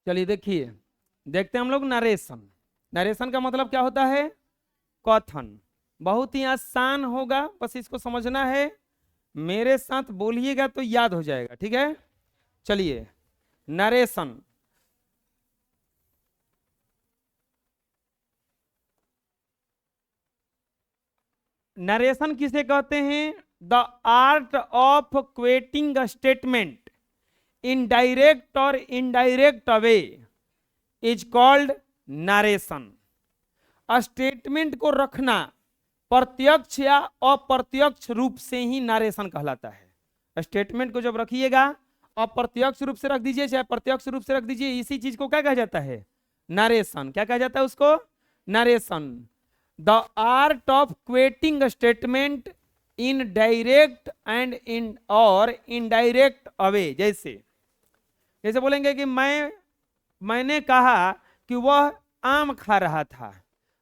चलिए देखिए, देखते हैं हम लोग नरेशन। नरेशन का मतलब क्या होता है? कथन। बहुत ही आसान होगा, बस इसको समझना है। मेरे साथ बोलिएगा तो याद हो जाएगा, ठीक है? चलिए, नरेशन। नरेशन किसे कहते हैं? The art of quoting a statement in direct और indirect way is called narration. Statement को रखना प्रत्यक्ष या अप्रत्यक्ष रूप से ही नरेशन कहलाता है। स्टेटमेंट को जब रखिएगा, अप्रत्यक्ष रूप से रख दीजिए चाहे प्रत्यक्ष रूप से रख दीजिए, इसी चीज को क्या कहा जाता है? नरेशन। क्या कहा जाता है उसको? Narration. The art of quoting statement in direct and in और इनडायरेक्ट अवे। जैसे जैसे बोलेंगे कि मैंने कहा कि वह आम खा रहा था,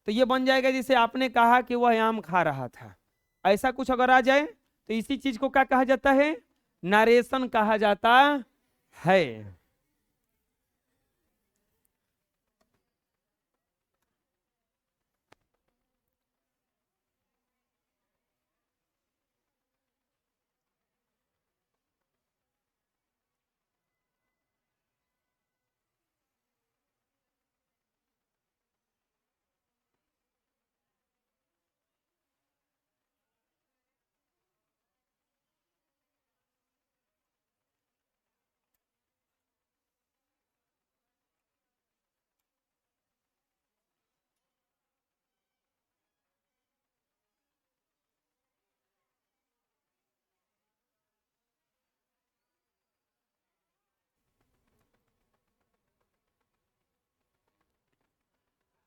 तो ये बन जाएगा जैसे आपने कहा कि वह आम खा रहा था। ऐसा कुछ अगर आ जाए तो इसी चीज को क्या कहा जाता है? नरेशन कहा जाता है।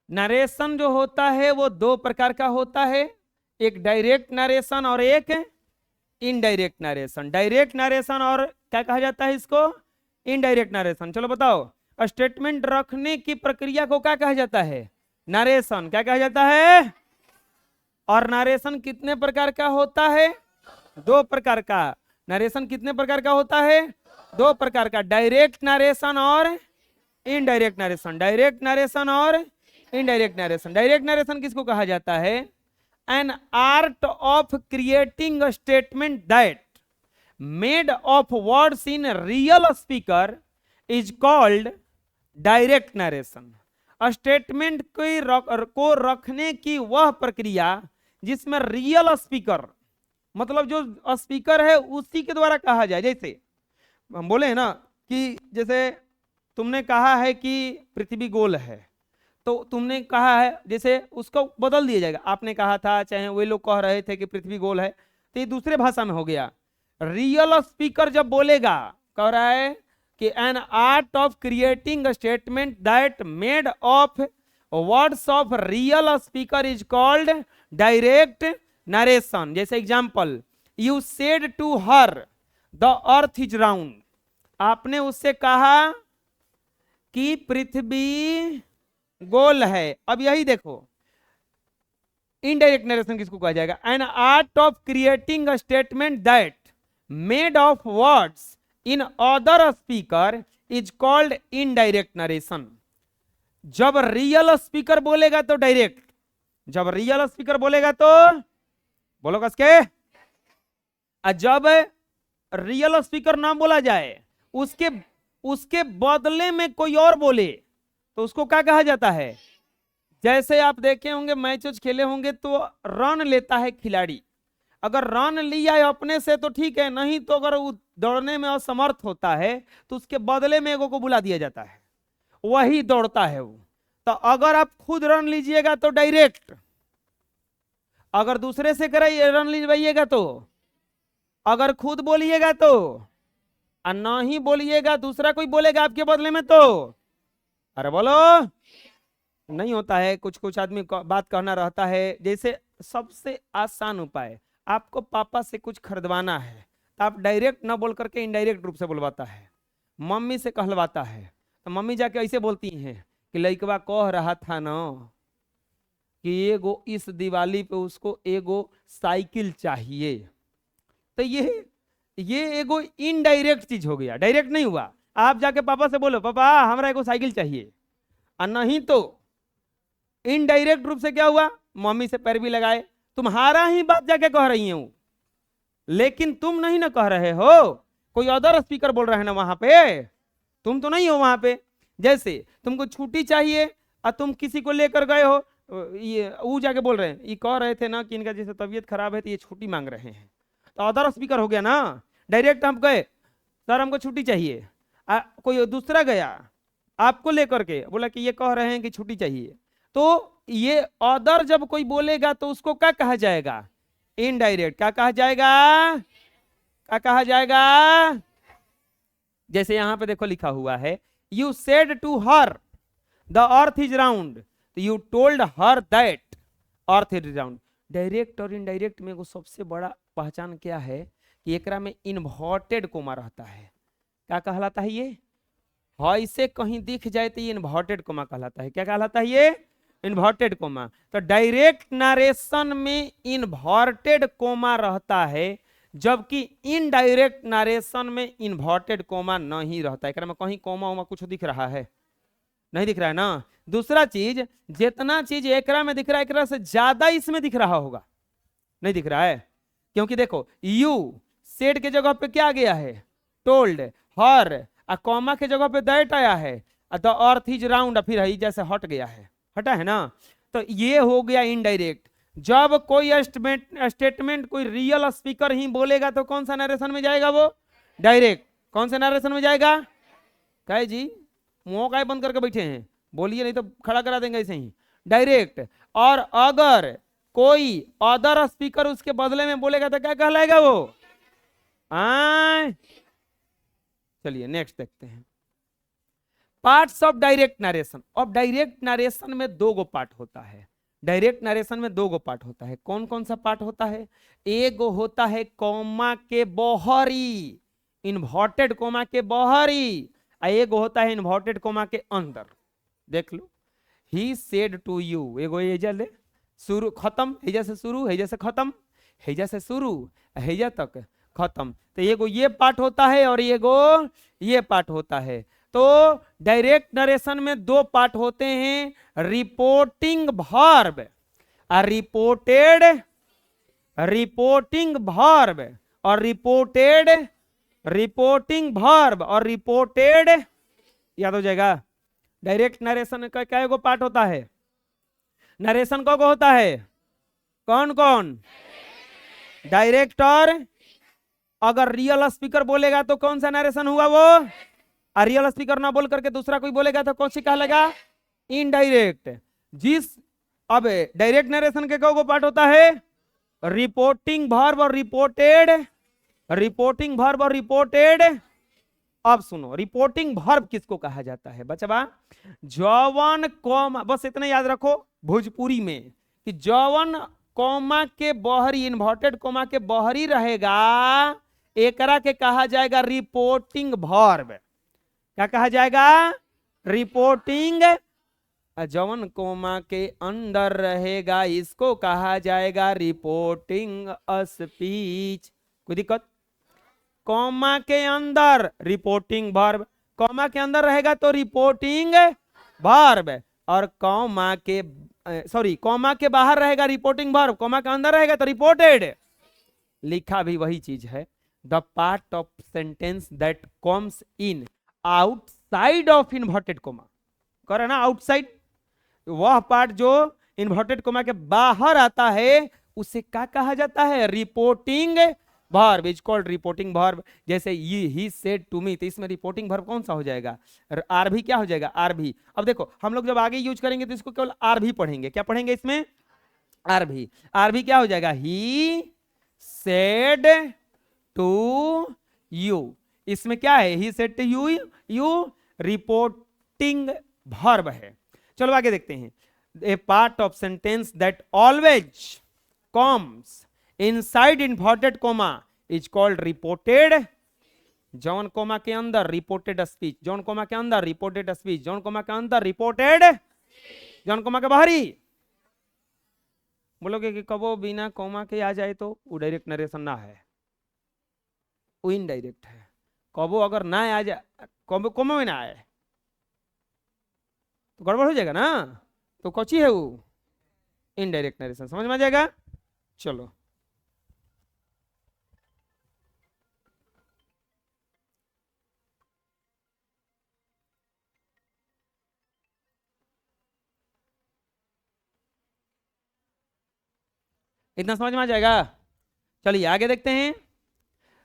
नरेशन जो होता है वो दो प्रकार का होता है, एक डायरेक्ट नरेशन और एक इनडायरेक्ट नरेशन। डायरेक्ट नरेशन और क्या कहा जाता है इसको? Indirect narration. चलो बताओ, स्टेटमेंट रखने की प्रक्रिया को क्या कहा जाता है? नरेशन। क्या कहा जाता है? और नरेशन कितने प्रकार का होता है? दो प्रकार का। नरेशन कितने प्रकार का होता है? दो प्रकार का, डायरेक्ट नरेशन और इनडायरेक्ट नरेशन। डायरेक्ट नरेशन और इनडायरेक्ट नरेशन। डायरेक्ट नरेशन किसको कहा जाता है? N art of creating a statement that made of words in real speaker is called direct narration. Statement को रखने की वह प्रक्रिया जिसमें रियल स्पीकर, मतलब जो स्पीकर है उसी के द्वारा कहा जाए। जैसे हम बोले हैं ना कि जैसे तुमने कहा है कि पृथ्वी गोल है, तो तुमने कहा है, जैसे उसको बदल दिया जाएगा। आपने कहा था, चाहे वे लोग कह रहे थे कि पृथ्वी गोल है, तो ये दूसरे भाषा में हो गया। रियल स्पीकर जब बोलेगा, कह रहा है कि an art of creating statement that made of words of real speaker is called direct narration. जैसे example, you said to her the earth is round. आपने उससे कहा कि पृथ्वी गोल है। अब यही देखो, इनडायरेक्ट नरेशन किसको कहा जाएगा? N art of creating a statement that made of words in other speaker is called indirect narration. जब रियल स्पीकर बोलेगा तो डायरेक्ट, जब रियल स्पीकर बोलेगा तो बोलो कसके, जब रियल स्पीकर ना बोला जाए, उसके उसके बदले में कोई और बोले तो उसको क्या कहा जाता है? जैसे आप देखे होंगे, मैच खेले होंगे तो रन लेता है खिलाड़ी। अगर रन लिया है अपने से तो ठीक है, नहीं तो अगर वो दौड़ने में असमर्थ होता है तो उसके बदले में एगो को बुला दिया जाता है, वही दौड़ता है वो। तो अगर आप खुद रन लीजिएगा तो डायरेक्ट, अगर दूसरे से कराइए रन लीजिएगा तो, अगर खुद बोलिएगा तो, और नहीं बोलिएगा दूसरा कोई बोलेगा आपके बदले में तो, अरे बोलो, नहीं होता है। कुछ कुछ आदमी बात कहना रहता है। जैसे सबसे आसान उपाय, आपको पापा से कुछ खरीदवाना है तो आप डायरेक्ट ना बोल करके इनडायरेक्ट रूप से बुलवाता है। मम्मी से कहलवाता है तो मम्मी जाके ऐसे बोलती हैं कि लइकवा कह रहा था ना कि एगो इस दिवाली पे उसको एगो साइकिल चाहिए। तो ये एगो इनडायरेक्ट चीज हो गया, डायरेक्ट नहीं हुआ। आप जाके पापा से बोलो पापा हमरा एगो साइकिल चाहिए, और नहीं तो इनडायरेक्ट रूप से क्या हुआ, मम्मी से पैरवी लगाए, तुम्हारा ही बात जाके कह रही हूं, लेकिन तुम नहीं ना कह रहे हो, कोई अदर स्पीकर बोल रहा है ना वहां पे, तुम तो नहीं हो वहां पे। जैसे तुमको छुट्टी चाहिए और तुम किसी को लेकर गए हो, ये वो जाके बोल रहे हैं, ये कह रहे थे ना कि इनका जैसे तबीयत खराब है तो ये छुट्टी मांग रहे हैं, तो अदर स्पीकर हो गया ना। डायरेक्ट हम गए सर हमको छुट्टी चाहिए, कोई दूसरा गया आपको लेकर के बोला कि ये कह रहे हैं कि छुट्टी चाहिए, तो ये अदर जब कोई बोलेगा तो उसको क्या कहा जाएगा, इनडायरेक्ट। क्या कहा जाएगा, क्या कहा जाएगा, जैसे यहां पे देखो लिखा हुआ है, you said to her the earth is round, you told her that earth is round. Direct और इनडायरेक्ट में सबसे बड़ा पहचान क्या है कि एकरा में इन्वर्टेड कोमा रहता है। क्या कहलाता है ये, ऐसे कहीं दिख जाए तो ये इन्वर्टेड कोमा कहलाता है। क्या कहलाता है ये, इन्वर्टेड कोमा। तो डायरेक्ट नरेशन में इन्वर्टेड कोमा रहता है, जबकि इनडायरेक्ट नरेशन में इन्वर्टेड कोमा नहीं रहता है। में कहीं कोमा वोमा कुछ दिख रहा है, नहीं दिख रहा है ना। दूसरा चीज, जितना चीज एकरा में दिख रहा है एकरा से ज्यादा इसमें दिख रहा होगा, नहीं दिख रहा है, क्योंकि देखो यू सेड के जगह पे क्या गया है, टोल्ड, हर, कॉमा के जगह पे दैट आया है, द अर्थ इज राउंड, फिर है जैसे हट गया है, हटा है ना। तो ये हो गया इनडायरेक्ट। जब कोई स्टेटमेंट कोई रियल स्पीकर ही बोलेगा तो कौन सा नरेशन में जाएगा, वो डायरेक्ट। कौन सा नरेशन में जाएगा, कहे जी मुंह काय बंद करके बैठे हैं, बोलिए नहीं तो खड़ा करा देंगे ऐसे ही, डायरेक्ट। और अगर कोई अदर स्पीकर उसके बदले में बोलेगा तो क्या कहलाएगा वो, चलिए नेक्स्ट देखते हैं। Parts of direct narration. अब डायरेक्ट नरेशन में दो गो पार्ट होता है, डायरेक्ट नरेशन में दो गो पार्ट होता है। कौन कौन सा पार्ट होता है, एक गो होता है कॉमा के बाहरी, इन्वर्टेड कोमा के बाहरी, एक होता है इन्वर्टेड कोमा के अंदर। देख लो, ही सेड टू यू, एगो एजा ले शुरू खत्म, हेजा से शुरू, हेजा से खत्म, हेजा से शुरू, हेजा तक खत्म। तो एगो ये पार्ट होता है और एगो ये पार्ट होता है। तो डायरेक्ट नरेशन में दो पार्ट होते हैं, रिपोर्टिंग वर्ब और रिपोर्टेड, रिपोर्टिंग वर्ब और रिपोर्टेड, रिपोर्टिंग वर्ब और रिपोर्टेड, याद हो जाएगा। डायरेक्ट नरेशन का क्या एगो पार्ट होता है, नरेशन को होता है, कौन कौन, डायरेक्ट। और अगर रियल स्पीकर बोलेगा तो कौन सा नरेशन हुआ वो, और रियल स्पीकर ना बोल करके दूसरा कोई बोलेगा तो कौन सी कहलाएगा, इनडायरेक्ट। जिस अब डायरेक्ट नरेशन के कौन पार्ट होता है, रिपोर्टिंग वर्ब और रिपोर्टेड, रिपोर्टिंग वर्ब और रिपोर्टेड। अब सुनो, रिपोर्टिंग वर्ब किसको कहा जाता है बचवा, जौवन कॉमा, बस इतना याद रखो भोजपुरी में कि जौवन कॉमा के बाहरी, इन्वर्टेड कॉमा के बाहरी रहेगा, एकरा के कहा जाएगा रिपोर्टिंग वर्ब। क्या कहा जाएगा, रिपोर्टिंग। जौवन कोमा के अंदर रहेगा इसको कहा जाएगा रिपोर्टिंग स्पीच। कोई दिक्कत, कॉमा के अंदर रिपोर्टिंग वर्ब, कॉमा के अंदर रहेगा तो रिपोर्टिंग वर्ब, और कॉमा के सॉरी कॉमा के बाहर रहेगा रिपोर्टिंग वर्ब, कॉमा के अंदर रहेगा तो रिपोर्टेड। लिखा भी वही चीज है, the part of sentence that comes in outside of inverted coma, कर ना आउटसाइड, वह पार्ट जो इन्वर्टेड कोमा के बाहर आता है उसे क्या कहा जाता है, reporting verb, is called reporting verb. जैसे ये ही सेड टू मी, तो इसमें रिपोर्टिंग वर्ब कौन सा हो जाएगा, आर भी। क्या हो जाएगा, आर भी। अब देखो हम लोग जब आगे यूज करेंगे तो इसको केवल आर भी पढ़ेंगे। क्या पढ़ेंगे इसमें, आर भी। आर भी क्या हो जाएगा, ही सेड टू यू, इसमें क्या है, he said to you, you reporting verb है। चलो आगे देखते हैं, a part of sentence that always comes inside inverted comma is called reported. जॉन कोमा के अंदर रिपोर्टेड स्पीच, जॉन कोमा के अंदर रिपोर्टेड स्पीच, जॉन कोमा के अंदर रिपोर्टेड, जॉन कोमा के बाहरी। बोलोगे कि कबो बिना कोमा के आ जाए तो वो डायरेक्ट नरेशन ना है, वो इनडायरेक्ट है। कबो अगर ना आ जाए, कोमा में ना आए तो गड़बड़ हो जाएगा ना। तो कौची है वो, इनडायरेक्ट नरेशन। समझ में आ जाएगा। चलो इतना समझ में आ जाएगा। चलिए आगे देखते हैं।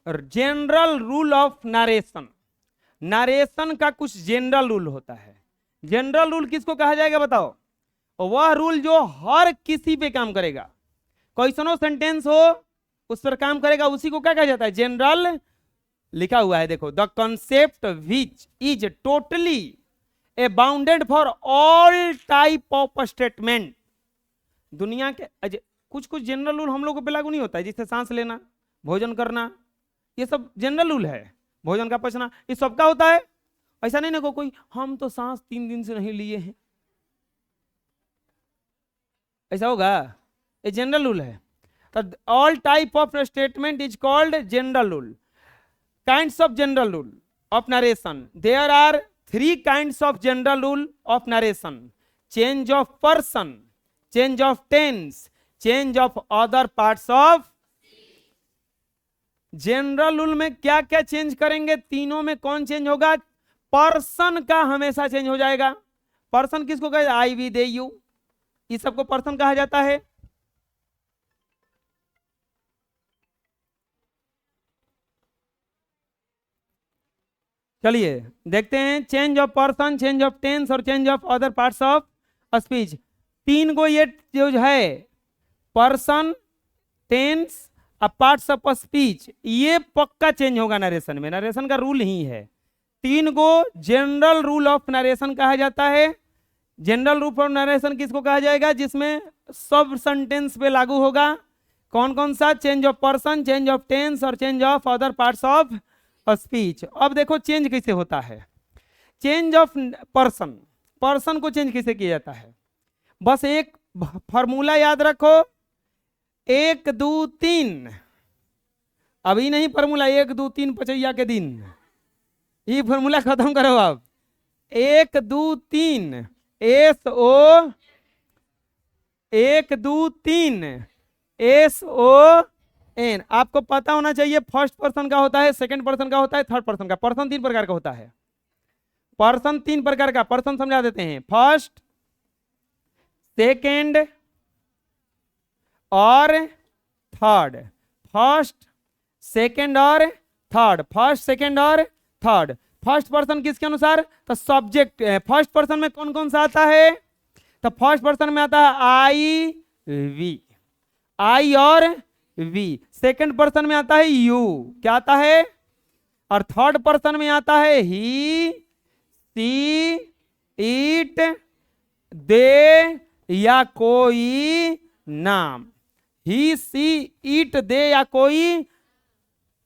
General rule of narration. Narration का कुछ जनरल रूल होता है। जनरल रूल किसको कहा जाएगा बताओ। वह रूल जो हर किसी पे काम करेगा, क्वेश्चन सेंटेंस हो उस पर काम करेगा, उसी को क्या कहा जाता है, जनरल। लिखा हुआ है देखो, the concept which is totally a bounded for all type of statement. दुनिया के कुछ कुछ जनरल रूल हम लोगों पे लागू नहीं होता है, जैसे सांस लेना, भोजन करना, ये सब जनरल रूल है। भोजन का पचना ये सबका होता है। ऐसा नहीं ना कोई हम तो सांस 3 दिन से नहीं लिए हैं, ऐसा होगा। ये जनरल रूल है। तो all type of statement is called general rule. Kinds of general rule of narration, there are 3 kinds of general rule of narration. Change of person, change of tense, change of other parts of. General rule में क्या क्या change करेंगे, तीनों में कौन change होगा, person का हमेशा चेंज हो जाएगा। पर्सन किसको कहे, आई वी दे यू, इस सबको पर्सन कहा जाता है। चलिए देखते हैं, change of person, change of tense और change of other parts of speech. 3 को ये जो है पर्सन, टेंस और पार्ट्स ऑफ स्पीच, ये पक्का चेंज होगा नरेशन में। नरेशन का रूल ही है। 3 को जनरल रूल ऑफ नरेशन कहा जाता है। जनरल रूल ऑफ नरेशन किसको कहा जाएगा, जिसमें सब सेंटेंस पे लागू होगा। कौन कौन सा, change of person, change of tense और change of other parts of speech. अब देखो चेंज कैसे होता है। चेंज ऑफ पर्सन, पर्सन को चेंज कैसे किया जाता है, बस एक फॉर्मूला याद रखो, 1 2 3। अभी नहीं फॉर्मूला 1 2 3 पचैया के दिन, ये फॉर्मूला खत्म करो अब। 1 2 3 SO, 1 2 3 SON। आपको पता होना चाहिए फर्स्ट पर्सन का होता है, सेकंड पर्सन का होता है, थर्ड पर्सन का। पर्सन 3 प्रकार का होता है। पर्सन 3 प्रकार का, पर्सन समझा देते हैं, फर्स्ट, सेकंड और थर्ड। फर्स्ट, सेकंड और थर्ड, फर्स्ट, सेकंड और थर्ड। फर्स्ट पर्सन किसके अनुसार, तो सब्जेक्ट। फर्स्ट पर्सन में कौन कौन सा आता है, तो फर्स्ट पर्सन में आता है आई वी, आई और वी। सेकंड पर्सन में आता है यू, क्या आता है, और थर्ड पर्सन में आता है ही, सी, इट, दे या कोई नाम। ही, सी, इट, दे या कोई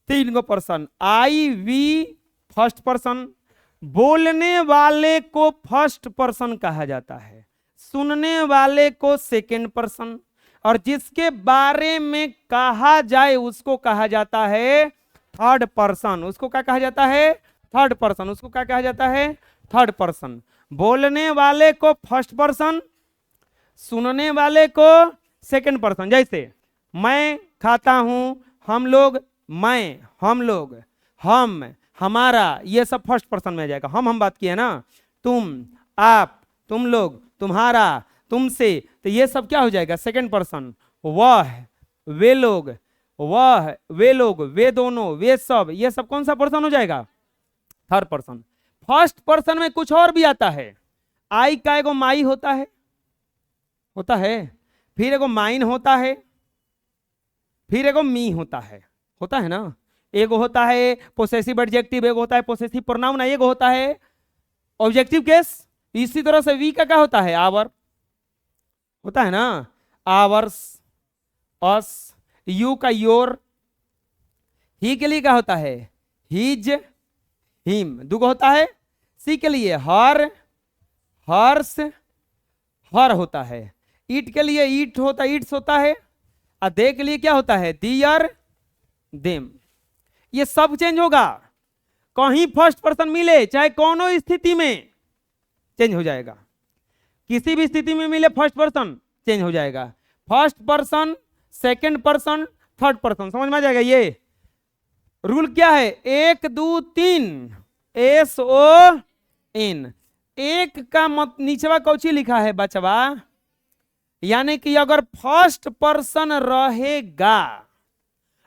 3 को person. I we first person. बोलने वाले को फर्स्ट पर्सन कहा जाता है, सुनने वाले को सेकंड पर्सन, और जिसके बारे में कहा जाए उसको कहा जाता है थर्ड पर्सन। उसको क्या कहा जाता है, थर्ड पर्सन। उसको क्या कहा जाता है, थर्ड पर्सन। बोलने वाले को फर्स्ट पर्सन, सुनने वाले को सेकंड पर्सन। जैसे मैं खाता हूं, हम लोग, मैं, हम लोग, हम, हमारा, ये सब फर्स्ट पर्सन में आ जाएगा। हम बात किए ना, तुम, आप, तुम लोग, तुम्हारा, तुमसे, तो ये सब क्या हो जाएगा, सेकंड पर्सन। वह, वे लोग, वह, वे लोग, वे दोनों, वे सब, ये सब कौन सा पर्सन हो जाएगा, थर्ड पर्सन। फर्स्ट पर्सन में कुछ और भी आता है। आई का एगो माई होता है, फिर एगो माइन होता है, फिर एगो मी होता है ना। एगो होता है पोसेसिव एडजेक्टिव, एगो होता है पोसेसिव प्रोनाउन, एगो होता है ऑब्जेक्टिव केस। इसी तरह से वी का क्या होता है, आवर होता है ना, आवर्स, अस। यू का योर। ही के लिए क्या होता है, हिज, हिम, दुगो होता है। सी के लिए हर, हर्स, हर होता है। ईट के लिए ईट होता है, ईट्स होता है। और दे के लिए क्या होता है, दियर, देम। ये सब चेंज होगा। कहीं फर्स्ट पर्सन मिले चाहे कोनो स्थिति में चेंज हो जाएगा, किसी भी स्थिति में मिले फर्स्ट पर्सन चेंज हो जाएगा। First person, second person, third person, समझ में आ जाएगा। ये रूल क्या है, 1 2 3 SON। एक का मत नीचवा कौची लिखा है बचवा, यानी कि अगर फर्स्ट पर्सन रहेगा,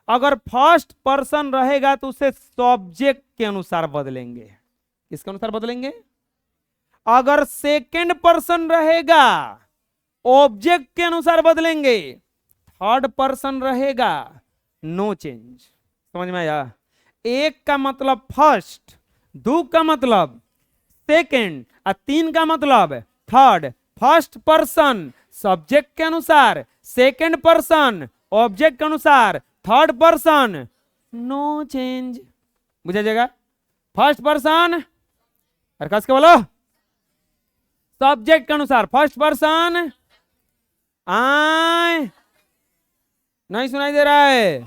अगर फर्स्ट पर्सन रहेगा तो उसे सब्जेक्ट के अनुसार बदलेंगे। किसके अनुसार बदलेंगे? अगर सेकंड पर्सन रहेगा ऑब्जेक्ट के अनुसार बदलेंगे, थर्ड पर्सन रहेगा नो चेंज। समझ में आया? एक का मतलब फर्स्ट, दो का मतलब सेकंड और तीन का मतलब थर्ड। फर्स्ट पर्सन सब्जेक्ट के अनुसार, सेकंड पर्सन ऑब्जेक्ट के अनुसार, थर्ड पर्सन नो चेंज। बुझा जाएगा? फर्स्ट पर्सन, और कस के बोलो, सब्जेक्ट के अनुसार फर्स्ट पर्सन आए, नहीं सुनाई दे रहा है।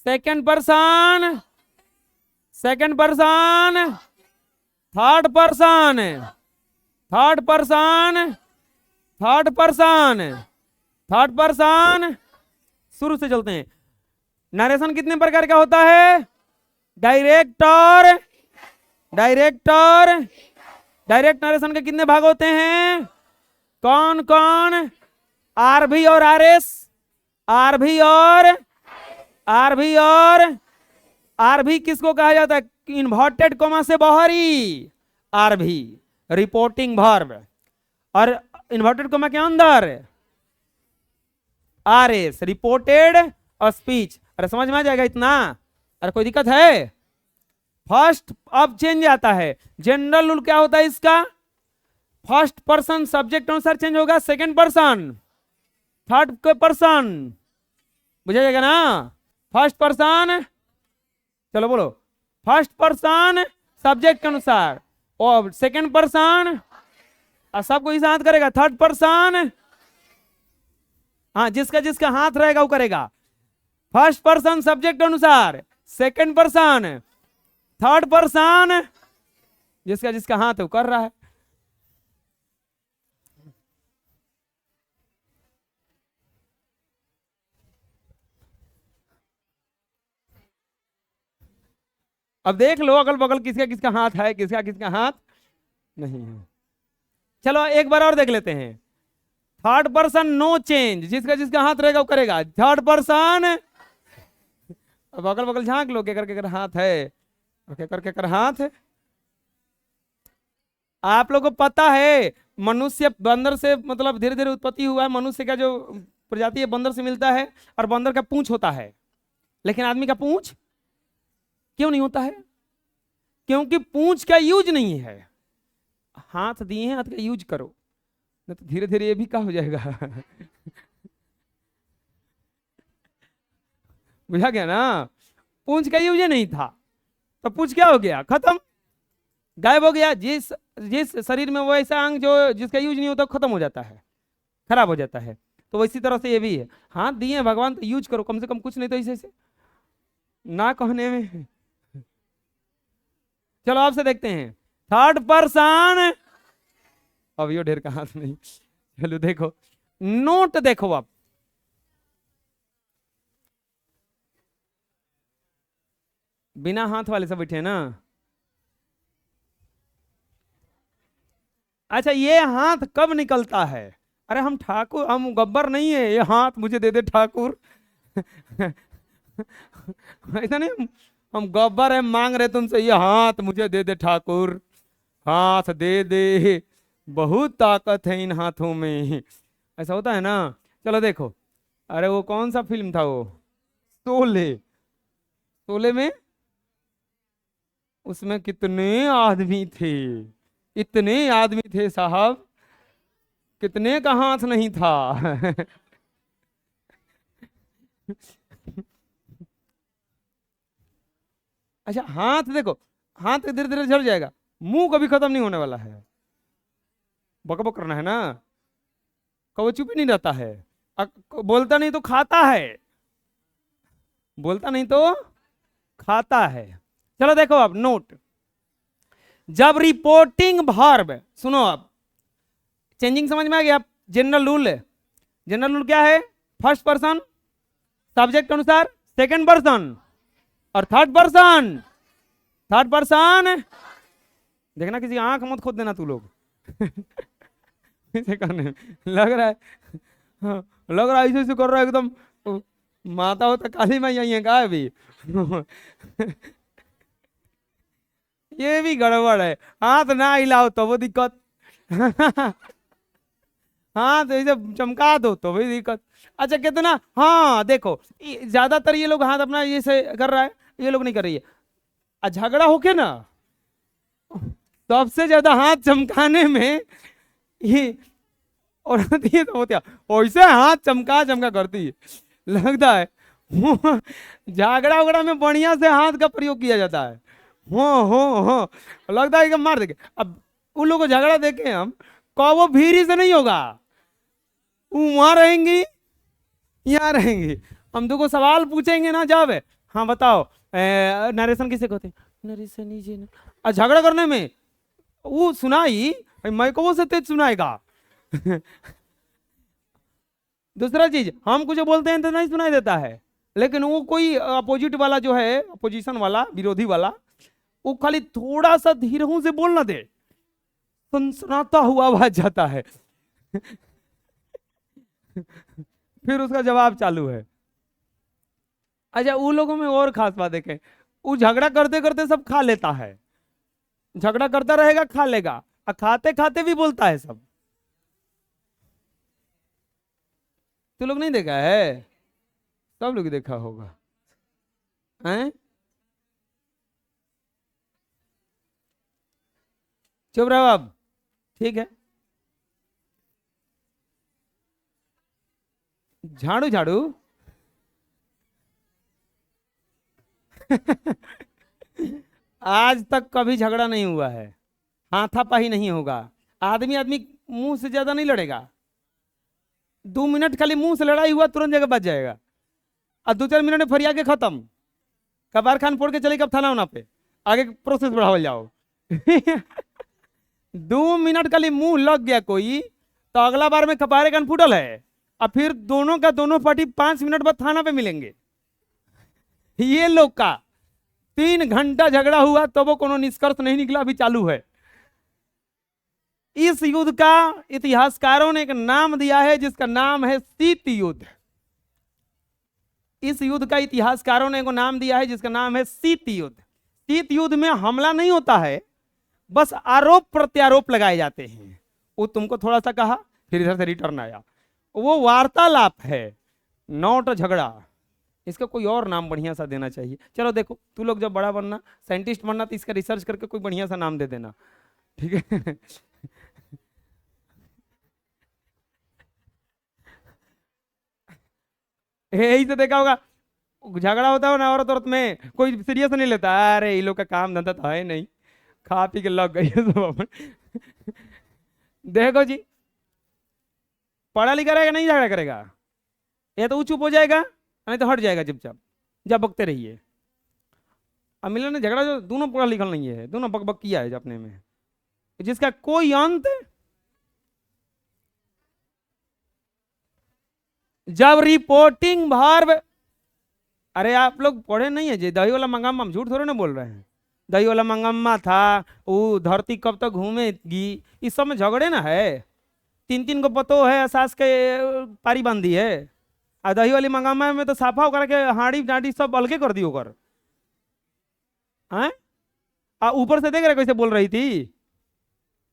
Second person, second person, third person, third person, third person, third person. शुरू से चलते हैं। नरेशन कितने प्रकार का होता है? डायरेक्टर, डायरेक्टर, डायरेक्ट नरेशन के कितने भाग होते हैं? कौन कौन? आरभी और आरएस, आरभी और आरभी और आरभी किसको कहा जाता है? इन्वर्टेड कोमा से बाहरी आरभी, रिपोर्टिंग वर्ब, और इन्वर्टेड कोमा के अंदर आरएस, रिपोर्टेड स्पीच। अरे समझ में आ जाएगा इतना? अरे कोई दिक्कत है? फर्स्ट अब चेंज आता है। जनरल रूल क्या होता है इसका? फर्स्ट पर्सन सब्जेक्ट अनुसार चेंज होगा, सेकंड पर्सन, थर्ड पर्सन। बुझा जाएगा ना? फर्स्ट पर्सन, चलो बोलो, फर्स्ट पर्सन सब्जेक्ट के अनुसार, और सेकंड पर्सन सबको इस हाथ करेगा, थर्ड पर्सन हाँ जिसका जिसका हाथ रहेगा वो करेगा। फर्स्ट पर्सन सब्जेक्ट अनुसार, सेकंड पर्सन, थर्ड पर्सन जिसका जिसका हाथ है वो कर रहा है। अब देख लो अगल बगल किसका किसका हाथ है, किसका किसका हाथ नहीं है। चलो एक बार और देख लेते हैं। थर्ड पर्सन नो चेंज, जिसका जिसका हाथ रहेगा वो करेगा। थर्ड पर्सन, अब अगल बगल झांक लो, केकर केकर हाथ है, केकर केकर हाथ है। आप लोगों को पता है मनुष्य बंदर से मतलब धीरे धीरे उत्पत्ति हुआ है। मनुष्य का जो प्रजाति है बंदर से मिलता है, और बंदर का पूंछ होता है, लेकिन आदमी का पूंछ क्यों नहीं होता है? क्योंकि पूंछ का यूज नहीं है। हाथ दिए हैं, हाथ का यूज करो, नहीं तो धीरे धीरे ये भी क्या हो जाएगा। बुझा गया ना? पूंछ का यूज नहीं था तो पूंछ क्या हो गया? खत्म, गायब हो गया। जिस जिस शरीर में वो ऐसा अंग जो जिसका यूज नहीं होता खत्म हो जाता है, खराब हो जाता है। तो इसी तरह से ये भी है। हाथ दिए हैं भगवान तो यूज करो, कम से कम कुछ नहीं तो ऐसे ऐसे ना कहने में। चलो आपसे देखते हैं थर्ड पर्सन। अब यो ढेर का हाथ नहीं। चलो देखो, नोट देखो आप, बिना हाथ वाले सब बैठे हैं ना। अच्छा ये हाथ कब निकलता है? अरे हम ठाकुर, हम गब्बर नहीं है, ये हाथ मुझे दे दे ठाकुर। ऐसा नहीं, हम गब्बर है, मांग रहे तुमसे ये हाथ मुझे दे दे ठाकुर, हाथ दे दे, बहुत ताकत है इन हाथों में। ऐसा होता है ना? चलो देखो, अरे वो कौन सा फिल्म था वो, शोले। शोले में उसमें कितने आदमी थे, इतने आदमी थे साहब, कितने का हाथ नहीं था। अच्छा हाथ देखो, हाथ धीरे धीरे झड़ जाएगा, मुंह कभी खत्म नहीं होने वाला है। बकबक करना है ना, कभी चुप ही नहीं रहता है। बोलता नहीं तो खाता है, बोलता नहीं तो खाता है। चलो देखो अब नोट, जब रिपोर्टिंग वर्ब, सुनो अब चेंजिंग समझ में आ गया। जनरल रूल है, जनरल रूल क्या है? फर्स्ट पर्सन सब्जेक्ट के अनुसार, सेकंड पर्सन और थर्ड पर्सन। थर्ड पर्सन, देखना किसी आंख मत खोद देना तू लोग ऐसे करने लग रहा है, हाँ, लग रहा है ऐसे ऐसे कर रहा है एकदम माता होता काली माई आई है कहा अभी ये भी गड़बड़ है, हाथ ना हिलाओ तो वो दिक्कत हाथ ऐसे चमका दो तो भी दिक्कत। अच्छा कितना, हाँ देखो ज्यादातर ये लोग हाथ अपना ये से कर रहा है, ये लोग नहीं कर रही है। झगड़ा होके ना सबसे ज्यादा हाथ चमकाने में ये औरत ये तो होती है, वैसे हाथ चमका चमका करती है, लगता है झगड़ा उगड़ा में बढ़िया से हाथ का प्रयोग किया जाता है। हो लगता है कि मार देंगे। अब उन लोगों को झगड़ा देखे हम को वो भीरी से नहीं होगा, वो वहां रहेंगी यहाँ रहेंगी। हम तुमको सवाल पूछेंगे ना जब, हाँ बताओ नरेशन किसे कहते हैं, नरेशन नीचे ना। झगड़ा करने में वो सुनाई मैं को वो से तेज सुनाएगा दूसरा चीज हम कुछ बोलते हैं तो नहीं सुनाई देता है, लेकिन वो कोई अपोजिट वाला जो है, अपोजिशन वाला, विरोधी वाला, वो खाली थोड़ा सा धीरे से बोल ना दे, सनसनाता हुआ आवाज जाता है फिर उसका जवाब चालू है। अच्छा उन लोगों में और खास बात देखें, वो झगड़ा करते करते सब खा लेता है, झगड़ा करता रहेगा खा लेगा, और खाते खाते भी बोलता है सब। तो लोग नहीं देखा है? सब लोग देखा होगा हैं? चुप रहो अब, ठीक है। झाड़ू झाड़ू आज तक कभी झगड़ा नहीं हुआ है, हाथापाई नहीं होगा, आदमी आदमी मुंह से ज्यादा नहीं लड़ेगा। 2 मिनट खाली मुंह से लड़ाई हुआ तुरंत जगह बच जाएगा, और 2-4 मिनट में फरिया के खत्म, कबार खान फोड़ के चले कब थाना होना पे, आगे प्रोसेस बढ़ावल जाओ 2 मिनट खाली मुंह लग गया कोई तो अगला बार में कपारे कान फूटल है, और फिर दोनों का दोनों पार्टी 5 मिनट बाद थाना पे मिलेंगे। ये लोग का 3 घंटा झगड़ा हुआ तो वो कोनो निष्कर्ष नहीं निकला, अभी चालू है। इस युद्ध का इतिहासकारों ने एक नाम दिया है जिसका नाम है शीत युद्ध। इस युद्ध का इतिहासकारों ने एक नाम दिया है जिसका नाम है शीत युद्ध। शीत युद्ध में हमला नहीं होता है, बस आरोप प्रत्यारोप लगाए जाते हैं। वो तुमको थोड़ा सा कहा फिर इधर से रिटर्न आया, वो वार्तालाप है, नॉट झगड़ा। इसका कोई और नाम बढ़िया सा देना चाहिए। चलो देखो तू लोग जब बड़ा बनना, साइंटिस्ट बनना, तो इसका रिसर्च करके कोई बढ़िया सा नाम दे देना, ठीक है यही तो देखा होगा, झगड़ा होता है ना औरत औरत में, कोई सीरियस नहीं लेता, अरे ये लोग का काम धंधा तो है नहीं, खा पी के लग गई है सब अपन देखो जी, पढ़ा लिखा रहेगा नहीं झगड़ा करेगा, या तो वो चुप हो जाएगा नहीं तो हट जाएगा चुपचाप, जब बकते रहिए। अब मिलन ने झगड़ा जो दोनों पढ़ा लिखा नहीं है, दोनों बक बक किया है अपने में, जिसका कोई अंत। जब रिपोर्टिंग वर्ब, अरे आप लोग पढ़े नहीं है जी, दही वाला मंगम्मा, हम झूठ थोड़े ना बोल रहे हैं, दही वाला मंगम्मा था, वो धरती कब तक घूमेगी, इस सब में झगड़े ना है। 3-3 को पतो है, सास के पारी बांधी है, और दही वाली मंगम्मा में तो साफा होकर के हाड़ी डांडी सब अलगे कर दी होकर, हैं? ऊपर से देख रहे कैसे बोल रही थी,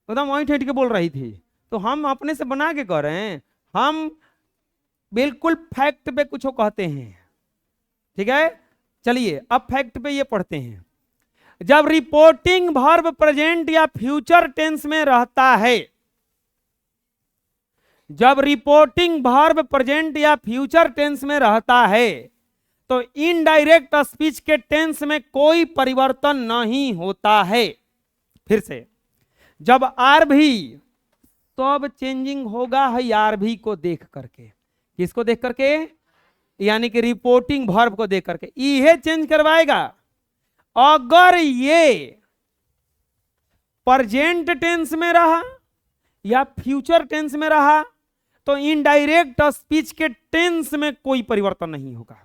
एकदम वहीं ठेठ के बोल रही थी। तो हम अपने से बना के कह रहे हैं, हम बिल्कुल फैक्ट पे कुछ कहते हैं, ठीक है। चलिए अब फैक्ट पे ये पढ़ते हैं। जब रिपोर्टिंग वर्ब प्रेजेंट या फ्यूचर टेंस में रहता है, जब रिपोर्टिंग वर्ब प्रेजेंट या फ्यूचर टेंस में रहता है तो इनडायरेक्ट स्पीच के टेंस में कोई परिवर्तन नहीं होता है। फिर से, जब आर भी, सब चेंजिंग होगा है आर भी को देख करके, किसको देख करके, यानी कि रिपोर्टिंग वर्ब को देख करके, ये चेंज करवाएगा। अगर ये प्रेजेंट टेंस में रहा या फ्यूचर टेंस में रहा तो इनडायरेक्ट स्पीच के टेंस में कोई परिवर्तन नहीं होगा।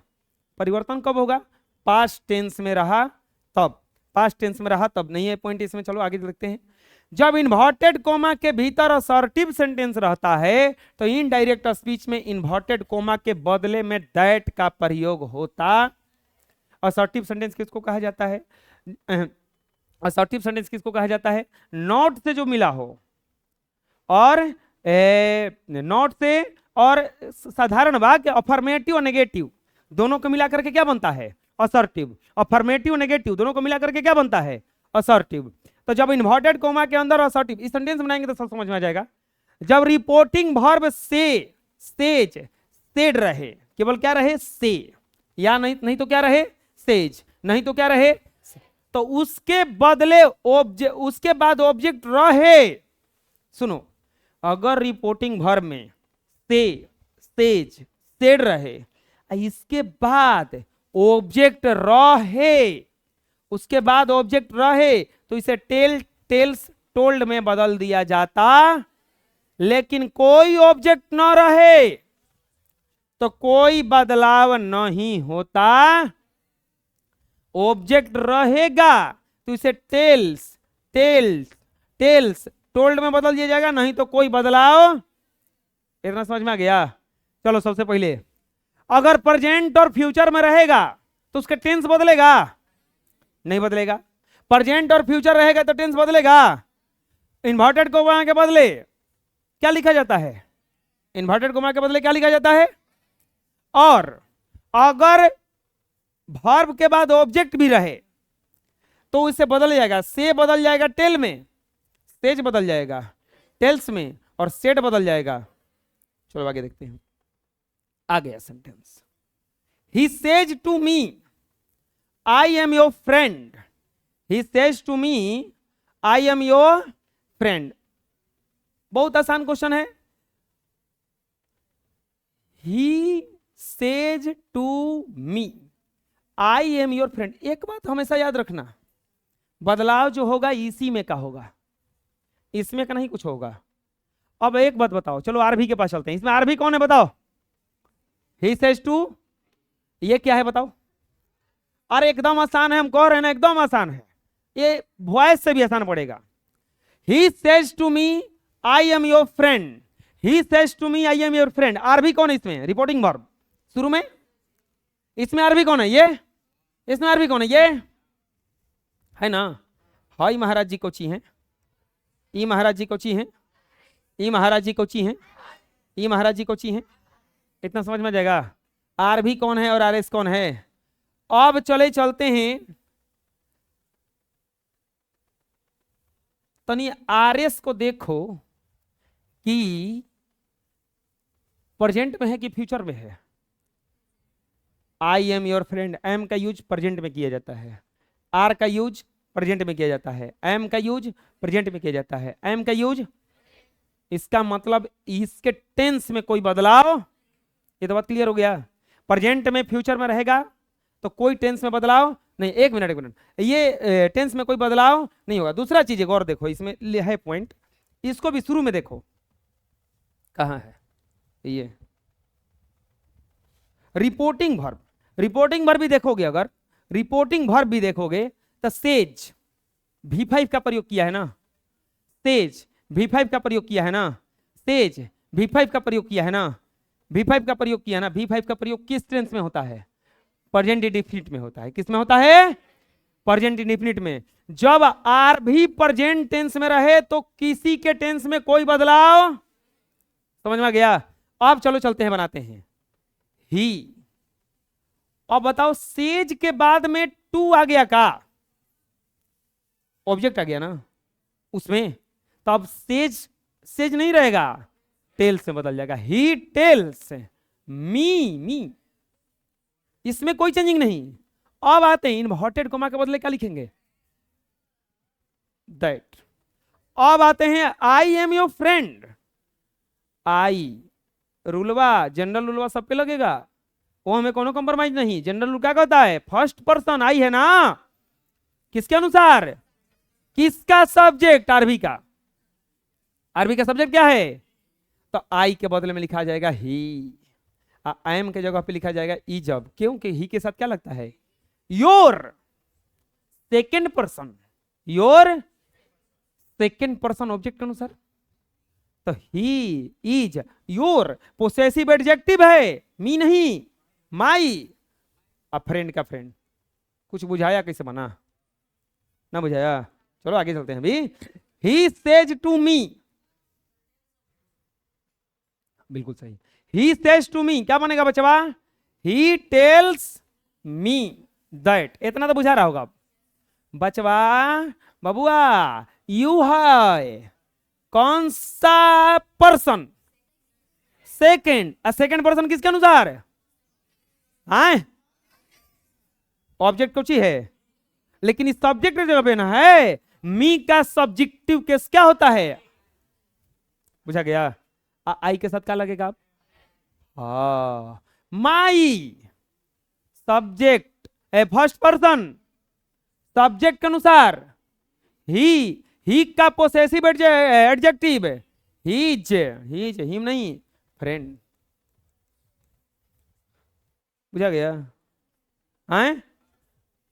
परिवर्तन कब होगा? पास्ट टेंस में रहा तब, पास्ट टेंस में रहा तब नहीं है पॉइंट इसमें। चलो आगे देखते हैं। जब इन्वर्टेड कोमा के भीतर असर्टिव सेंटेंस रहता है तो इनडायरेक्ट स्पीच में इन्वर्टेड कोमा के बदले में दैट का प्रयोग होता। असर्टिव सेंटेंस किसको कहा जाता है? असर्टिव सेंटेंस किसको कहा जाता है? नॉट से जो मिला हो और नॉट से और साधारण वाक्य अफर्मेटिव और नेगेटिव दोनों को मिलाकर के क्या बनता है? असर्टिव। अफर्मेटिव नेगेटिव दोनों को मिलाकर के क्या बनता है? असर्टिव। तो जब इन्वर्टेड कोमा के अंदर असर्टिव, इस सेंटेंस बनाएंगे तो सब समझ में आ जाएगा। जब रिपोर्टिंग वर्ब से, सेज, सेड रहे, केवल क्या रहे? से, या नहीं तो क्या रहे? सेज, नहीं तो क्या रहे? तो उसके बदले उसके बाद ऑब्जेक्ट रहे। सुनो, अगर रिपोर्टिंग वर्ब में से, सेज, सेड रहे, इसके बाद ऑब्जेक्ट रहे, उसके बाद ऑब्जेक्ट रहे तो इसे टेल, टेल्स, टोल्ड में बदल दिया जाता। लेकिन कोई ऑब्जेक्ट न रहे तो कोई बदलाव नहीं होता। ऑब्जेक्ट रहेगा तो इसे टेल्स, टेल्स, टेल्स, टोल्ड में बदल दिया जाएगा, नहीं तो कोई बदलाव। इतना समझ में आ गया? चलो सबसे पहले, अगर प्रेजेंट और फ्यूचर में रहेगा तो उसका टेंस बदलेगा? नहीं बदलेगा। प्रेजेंट और फ्यूचर रहेगा तो टेंस बदलेगा? इन्वर्टेड कोमा के बदले क्या लिखा जाता है? इन्वर्टेड कोमा के बदले क्या लिखा जाता है? और अगर वर्ब के बाद ऑब्जेक्ट भी रहे तो इसे बदल जाएगा। से बदल जाएगा टेल में, सेज बदल जाएगा टेल्स में, और सेड बदल जाएगा। चलो आगे देखते हैं। आ गया sentence, he says to me I am your friend. He says to me I am your friend. बहुत आसान क्वेश्चन है। He says to me I am your friend. एक बात हमेशा याद रखना, बदलाव जो होगा इसी में का होगा, इसमें का नहीं कुछ होगा। अब एक बात बताओ, चलो आरभी के पास चलते हैं। इसमें आरभी कौन है बताओ? ही सेज टू, ये क्या है बताओ? अरे एकदम आसान है, हम कह रहे हैं ना, एकदम आसान है। ये वॉइस से भी आसान पड़ेगा। He says to me I am your friend. He says to me I am your friend. आरभी कौन है इसमें? रिपोर्टिंग वर्ब शुरू में। इसमें आरभी कौन है? ये। इसमें आरभी कौन है? ये है ना। हाई महाराज जी कोची हैं, ई महाराज जी कोची हैं, ई महाराज जी कोची हैं, ई महाराज जी कोची हैं। इतना समझ में आ जाएगा। आरभी कौन है और आरएस कौन है। अब चलते हैं तनी आरएस को देखो कि प्रेजेंट में है कि फ्यूचर में है। I am your friend, am का यूज प्रेजेंट में किया जाता है, आर का यूज प्रेजेंट में किया जाता है, एम का यूज प्रेजेंट में किया जाता है, एम का यूज। इसका मतलब इसके टेंस में कोई बदलाव। ये तो बात क्लियर हो गया। प्रेजेंट में फ्यूचर में रहेगा तो कोई टेंस में बदलाव नहीं। एक मिनट, ये टेंस में कोई बदलाव नहीं होगा। दूसरा चीज एक और देखो, इसमें है पॉइंट, इसको भी शुरू में देखो कहां है। ये रिपोर्टिंग वर्ब, रिपोर्टिंग वर्ब भी देखोगे, अगर रिपोर्टिंग वर्ब भी देखोगे तो सेज V5 का प्रयोग किया है ना, सेज V5 का प्रयोग किया है ना, सेज V5 का प्रयोग किया है ना, V5 का प्रयोग किया है ना। V5 का प्रयोग किस टेंस में होता है? प्रेजेंट इंडेफिनिट में होता है। किस में होता है? प्रेजेंट इंडेफिनिट में। जब आर भी प्रेजेंट टेंस में रहे तो किसी के टेंस में कोई बदलाव। समझ में आ गया? अब चलो चलते हैं, बनाते हैं ही। अब बताओ, सेज के बाद में टू आ गया का? ऑब्जेक्ट आ गया ना उसमें, तो अब सेज, सेज नहीं रहेगा, टेल्स में बदल जाएगा। ही टेल्स मी, मी। इसमें कोई चेंजिंग नहीं। अब आते हैं इन्वर्टेड कोमा के बदले क्या लिखेंगे? दैट। अब आते हैं I am your friend. I रूलवा, जनरल रूलवा सब पे लगेगा, वो हमें कोनो कॉम्प्रोमाइज नहीं। जनरल रूल क्या कहता है? फर्स्ट पर्सन आई है ना, किसके अनुसार? किसका सब्जेक्ट? आरबी का। आरबी का सब्जेक्ट क्या है? तो आई के बदले में लिखा जाएगा ही, एम के जगह पे लिखा जाएगा ई। जब क्योंकि ही के साथ क्या लगता है? Your second person, your second person object के अनुसार। तो he is your possessive adjective है, मी नहीं, माई। अब फ्रेंड का फ्रेंड, कुछ बुझाया कैसे बना? ना बुझाया? चलो आगे चलते हैं अभी। ही सेज टू मी, बिल्कुल सही। ही सेज टू मी क्या बनेगा बचवा? He tells me that. इतना तो बुझा रहा होगा बचवा। बबुआ यू है कौन सा पर्सन? सेकेंड। सेकेंड पर्सन किसके अनुसार? हाँ, ऑब्जेक्ट कुछ ही है, लेकिन इस सब्जेक्ट की जगह पे ना है मी का सब्जेक्टिव केस क्या होता है? बुझा गया? आई के साथ क्या लगेगा आप? हाँ, माई सब्जेक्ट है, फर्स्ट पर्सन सब्जेक्ट के अनुसार। ही का पोसेसिव एडजेक्टिव हीज, हिम नहीं, फ्रेंड। बुझा गया? हाँ,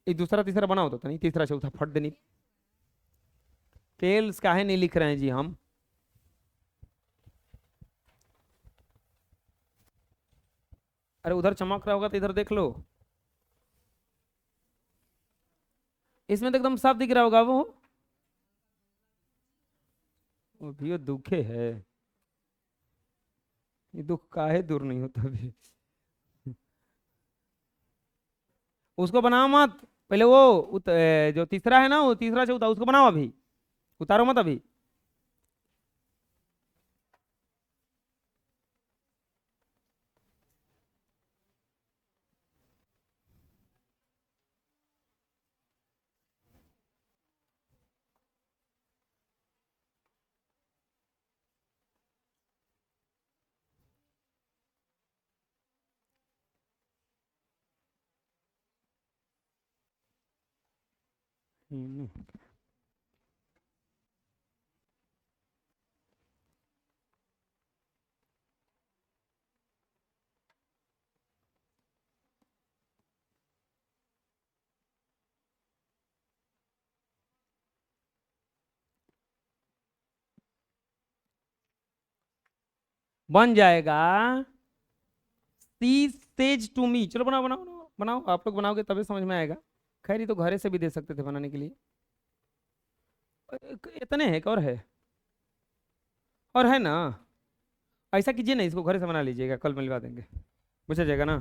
एक दूसरा तीसरा बनाओ तो नहीं, तीसरा चौथा फट देनी। टेल्स काहे नहीं लिख रहे हैं जी हम? अरे उधर चमक रहा होगा तो इधर देख लो, इसमें तो एकदम साफ दिख रहा होगा वो भी दुखे है। ये दुख काहे दूर नहीं होता अभी? उसको बनाओ मत, पहले वो जो तीसरा है ना, वो तीसरा चौथा उसको बनाओ, अभी उतारो मत अभी। बन जाएगा सी सेज टू मी। चलो बनाओ बनाओ बनाओ बनाओ, आप लोग बनाओगे तभी समझ में आएगा। खैर ये तो घरे से भी दे सकते थे बनाने के लिए। इतने है और है, और है ना। ऐसा कीजिए ना, इसको घर से बना लीजिएगा, कल मिलवा देंगे, पूछा जाएगा ना।